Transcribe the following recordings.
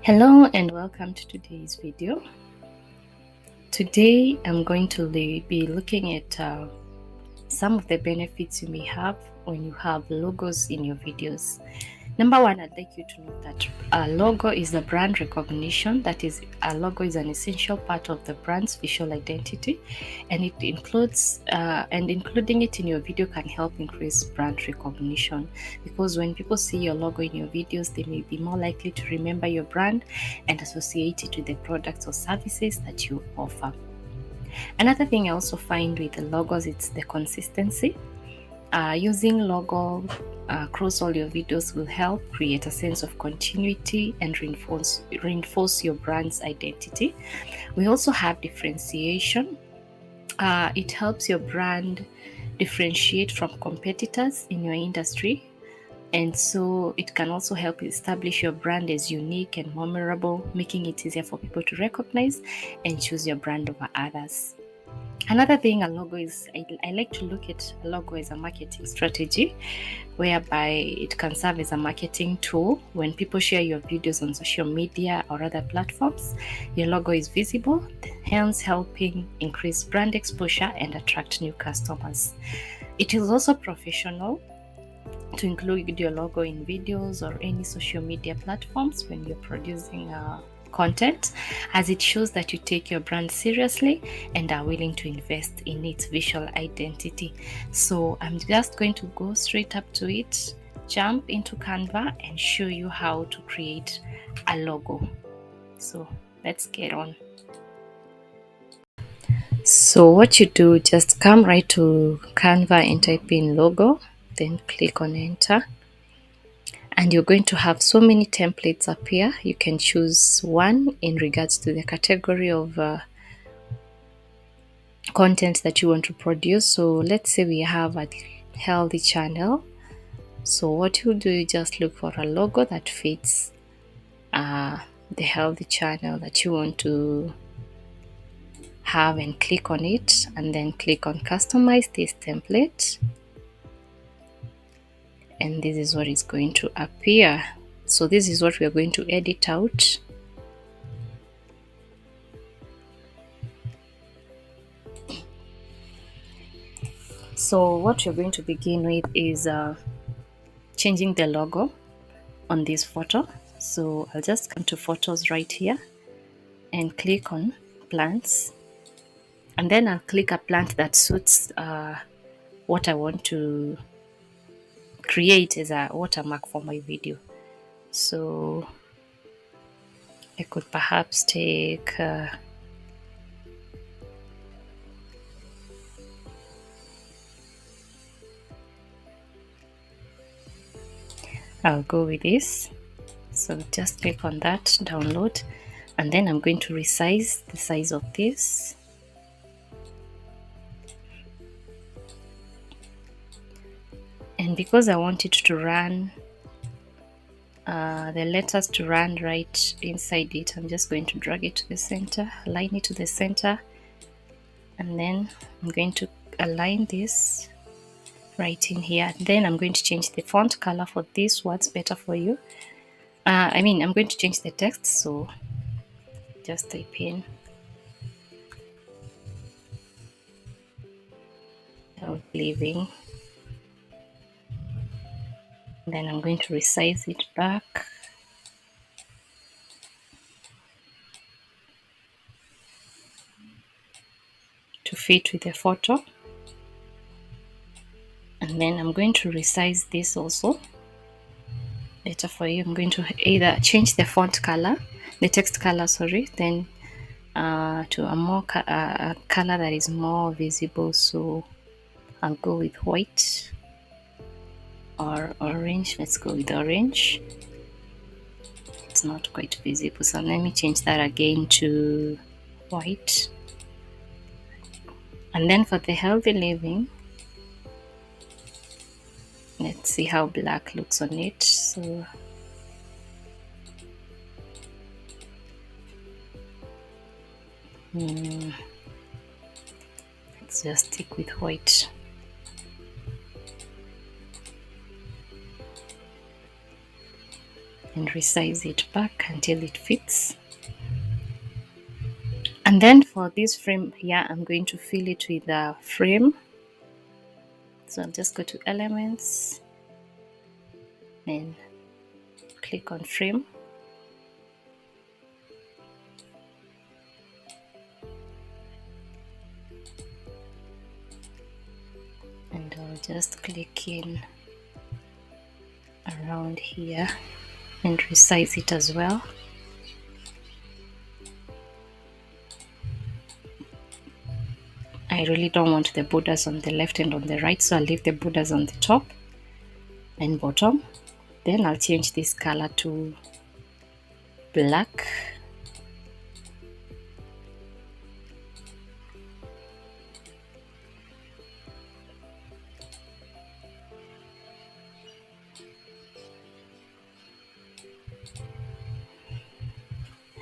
Hello and welcome to today's video. Today I'm going to be looking at some of the benefits you may have when you have logos in your videos. Number one, I'd like you to know that a logo is a brand recognition. That is, a logo is an essential part of the brand's visual identity, and it includes including it in your video can help increase brand recognition, because when people see your logo in your videos, they may be more likely to remember your brand and associate it with the products or services that you offer. Another thing I also find with the logos, it's the consistency. Using logo across all your videos will help create a sense of continuity and reinforce your brand's identity. We also have differentiation. It helps your brand differentiate from competitors in your industry, and so it can also help establish your brand as unique and memorable, making it easier for people to recognize and choose your brand over others. Another thing a logo is, I like to look at a logo as a marketing strategy, whereby it can serve as a marketing tool. When people share your videos on social media or other platforms, your logo is visible, hence helping increase brand exposure and attract new customers. It is also professional to include your logo in videos or any social media platforms when you're producing content, as it shows that you take your brand seriously and are willing to invest in its visual identity. So I'm just going to go straight up to it, jump into Canva and show you how to create a logo. So let's get on. So what you do, just come right to Canva and type in logo, then click on enter. And you're going to have so many templates up here. You can choose one in regards to the category of content that you want to produce. So let's say we have a healthy channel. So what you do, you just look for a logo that fits the healthy channel that you want to have and click on it, and then click on customize this template. And this is what is going to appear. So this is what we are going to edit out. So what you're going to begin with is changing the logo on this photo. So I'll just come to photos right here and click on plants, and then I'll click a plant that suits what I want to create as a watermark for my video. So I could perhaps take I'll go with this. So just click on that, download, and then I'm going to resize the size of this. And because I want it to run, the letters to run right inside it, I'm just going to drag it to the center, align it to the center, and then I'm going to align this right in here. Then I'm going to change the font color for this words better for you. I'm going to change the text, so just type in "Health Living." Then I'm going to resize it back. To fit with the photo. And then I'm going to resize this also better for you. I'm going to either change the font color, the text color, sorry, then to a more a color that is more visible. So I'll go with white or orange. Let's go with orange. It's not quite visible, so let me change that again to white. And then for the healthy living, let's see how black looks on it. So let's just stick with white. and resize it back until it fits. And then for this frame here, I'm going to fill it with a frame. So I'll just go to elements and click on frame. And I'll just click in around here and resize it as well. I really don't want the borders on the left and on the right, so I'll leave the borders on the top and bottom. Then I'll change this color to black.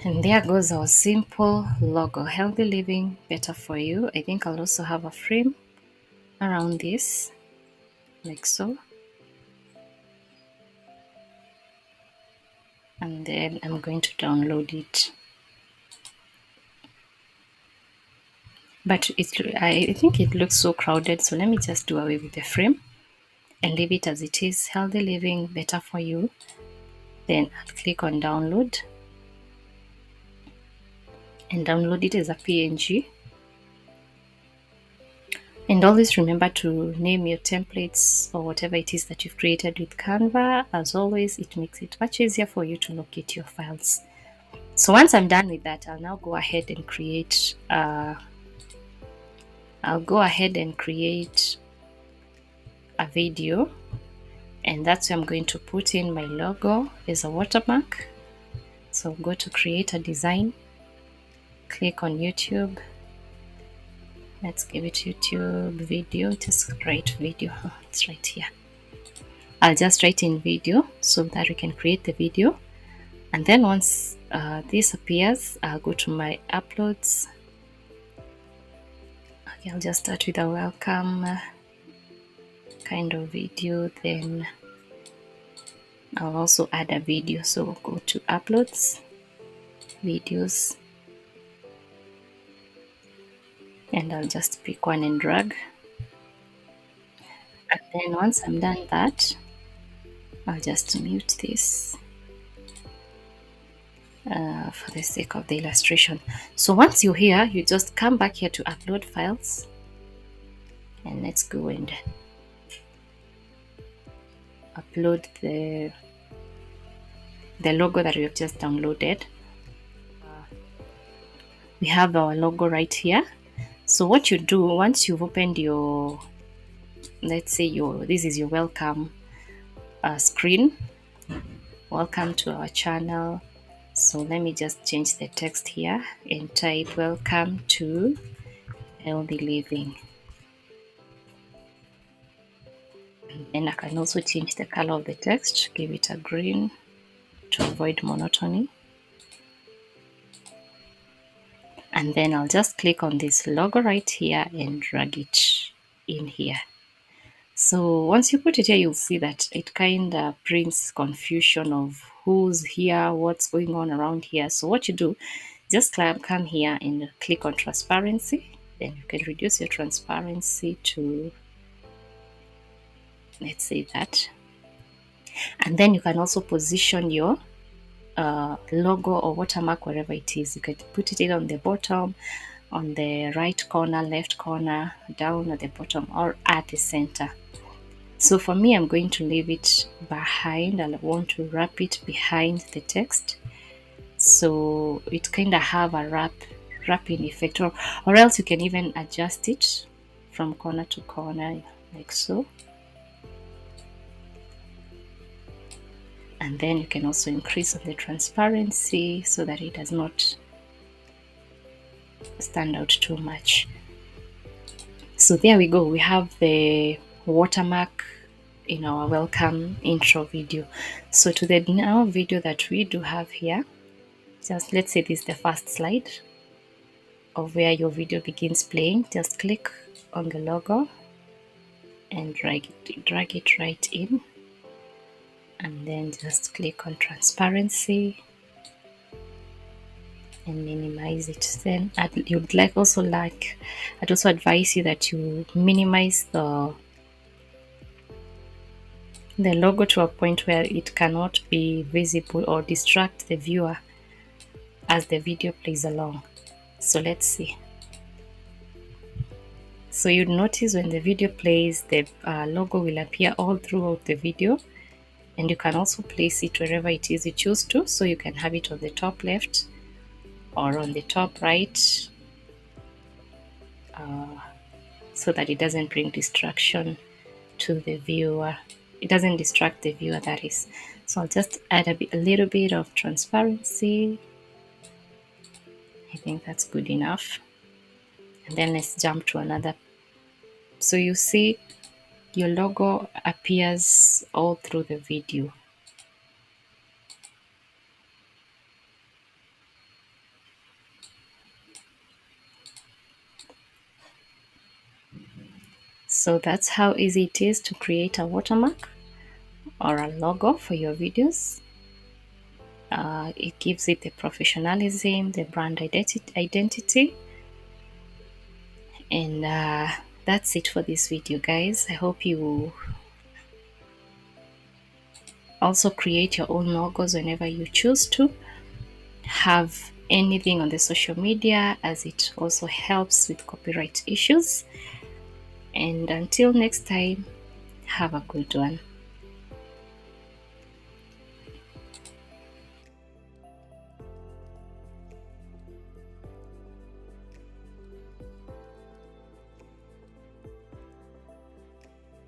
And there goes our simple logo, healthy living, better for you. I think I'll also have a frame around this, like so. And then I'm going to download it. But I think it looks so crowded, so let me just do away with the frame and leave it as it is. Healthy living, better for you. Then I'll click on download and download it as a PNG. And always remember to name your templates or whatever it is that you've created with Canva. As always, it makes it much easier for you to locate your files. So once I'm done with that, I'll now go ahead and create a video, and that's where I'm going to put in my logo as a watermark. So go to create a design, click on YouTube. Let's give it YouTube video. Just write video. It's right here. I'll just write in video so that we can create the video. And then once this appears, I'll go to my uploads. Okay, I'll just start with a welcome kind of video. Then I'll also add a video. So we'll go to uploads, videos, and I'll just pick one and drag. And then once I'm done that, I'll just mute this for the sake of the illustration. So once you're here, you just come back here to upload files, and let's go and upload the logo that we have just downloaded. We have our logo right here. So what you do once you've opened your, let's say this is your welcome screen. Welcome to our channel. So let me just change the text here and type welcome to healthy living. And I can also change the color of the text, give it a green to avoid monotony. And then I'll just click on this logo right here and drag it in here. So once you put it here, you'll see that it kind of brings confusion of who's here, what's going on around here. So what you do, just come here and click on transparency. Then you can reduce your transparency to, let's say that. And then you can also position your logo or watermark wherever it is. You can put it in on the bottom, on the right corner, left corner, down at the bottom, or at the center. So for me, I'm going to leave it behind. I want to wrap it behind the text, so it kind of have a wrapping effect, or else you can even adjust it from corner to corner like so. And then you can also increase on the transparency so that it does not stand out too much. So there we go. We have the watermark in our welcome intro video. So to the now video that we do have here, just let's say this is the first slide of where your video begins playing. Just click on the logo and drag it right in. and then just click on transparency and minimize it. Then I'd also advise you that you minimize the logo to a point where it cannot be visible or distract the viewer as the video plays along. So let's see. So you'd notice when the video plays, the logo will appear all throughout the video, and you can also place it wherever it is you choose to. So you can have it on the top left or on the top right, so that it doesn't bring distraction to the viewer. It doesn't distract the viewer, that is. So I'll just add a little bit of transparency. I think that's good enough. And then let's jump to another. So you see your logo appears all through the video. So that's how easy it is to create a watermark or a logo for your videos. It gives it the professionalism, the brand identity, and that's it for this video, guys. I hope you also create your own logos whenever you choose to have anything on the social media, as it also helps with copyright issues. And until next time, have a good one.